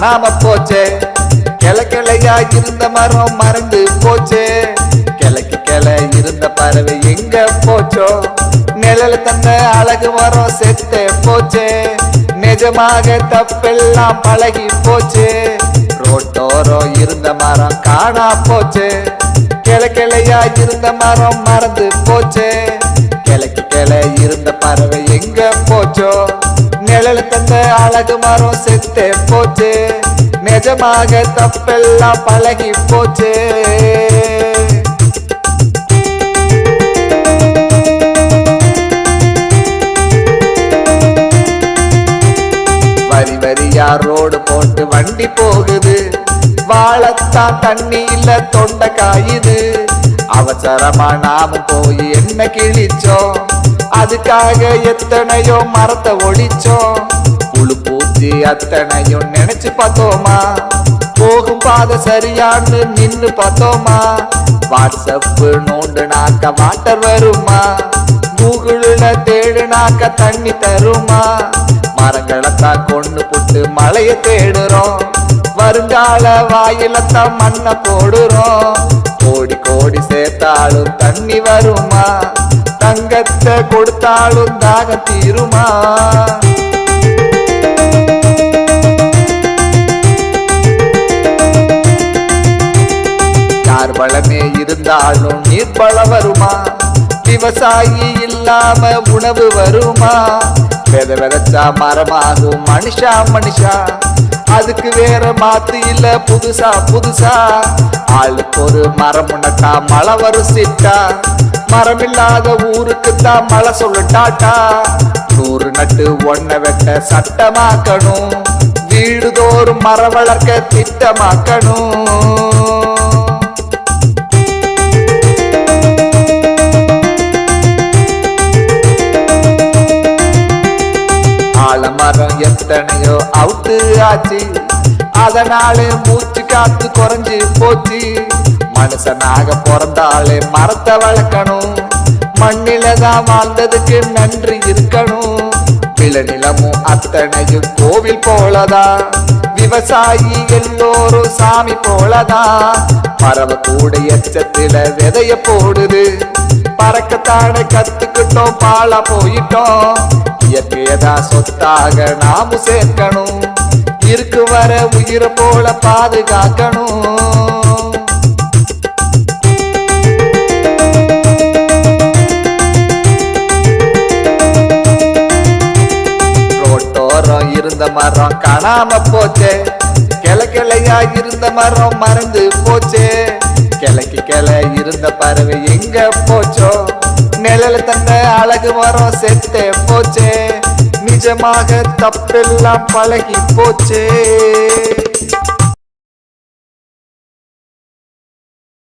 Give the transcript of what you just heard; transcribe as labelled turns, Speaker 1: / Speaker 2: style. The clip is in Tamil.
Speaker 1: காணாம போச்சே. கிளை கிளையா இருந்த மரம் மறந்து போச்சே. கிளைக்கு கிளை இருந்த பறவை எங்க போச்சோ. நிழல தந்த அழகு மரம் செத்தே போச்சே. நிஜமாக தப்பெல்லாம் பழகி போச்சே. ரோட்டோரம் இருந்த மரம் காணா போச்சே. கிளை கிளையா இருந்த மரம் மறந்து போச்சே. கிளைக்கு கிளை இருந்த பறவை எங்க போச்சோ. நிழல தந்த அழகு மரம் செத்தே போச்சே. நிஜமாக தப்பெல்லாம் பழகி போச்சே. வரி வரியா ரோடு போட்டு வண்டி போகுது. வாழத்தான் தண்ணி இல்ல தொண்டை காயுது. அவசரமா நாம போய் என்ன கிழிச்சோம். அதுக்காக எத்தனையோ மரத்தை ஒடிச்சோம். புழு பூச்சி அத்தனையும் நினைச்சு பார்த்தோமா. போகும் பாதை சரியான்னு நின்னு பார்த்தோமா. வாட்ஸ்அப் நோண்டுனாக்க வாட்டர் வருமா. கூகுள்ல தேடுனாக்க தண்ணி தருமா. மரங்களத்தான் கொண்டு புட்டு மழைய தேடுறோம். வருங்கால வாயிலத்தான் மண்ணை போடுறோம். கோடி கோடி சேர்த்தாலும் தண்ணி வருமா. தங்கத்தை கொடுத்தாலும் தாகம் தீருமா. யார் பலமே இருந்தாலும் நீர் பலம் வருமா. விவசாயி இல்லாம உணவு வருமா. வித விதைச்சா மரமாகும் மனுஷா மனுஷா. அதுக்கு வேற மாத்து இல்ல புதுசா புதுசா. ஆளுக்கு ஒரு மரம் நட்டா மழை வரும் சிட்டா. மரம் இல்லாத ஊருக்குத்தான் மழை சொல்லட்டாட்டா. 100 நட்டு ஒன்ன வெட்ட சட்டமாக்கணும். வீடுதோறும் மரம் வளர்க்க திட்டமாக்கணும். ஆலமரம் எத்தனையோ அவுட்டு ஆச்சு. அதனாலே மூச்சு காத்து குறைஞ்சு போச்சு. மனுஷனாக பிறந்தாலே மரத்தை வளர்க்கணும். மண்ணில தான் வாழ்ந்ததுக்கு நன்றி இருக்கணும். விளைநிலமும் அத்தனையும் கோவில் போலதான். விவசாயி எல்லோரும் சாமி போலதான். பறவை கூட எச்சத்தில விதைய போடுது. பறக்கத்தானே கத்துக்கிட்டோம் பாலா போயிட்டோம். இயற்கையதான் சொத்தாக நாம சேர்க்கணும். இருக்கு வர உயிரை போல பாதுகாக்கணும். ரோட்டோரம் இருந்த மரம் காணாம போச்சே. கிளை கிளையா இருந்த மரம் மறந்து போச்சே. கிளைக்கு கிளை இருந்த பறவை எங்க போச்சோ. நிழல தந்த அழகு மரம் செத்தே போச்சே. நிஜமாக தப்பெல்லாம் பழகி போச்சே.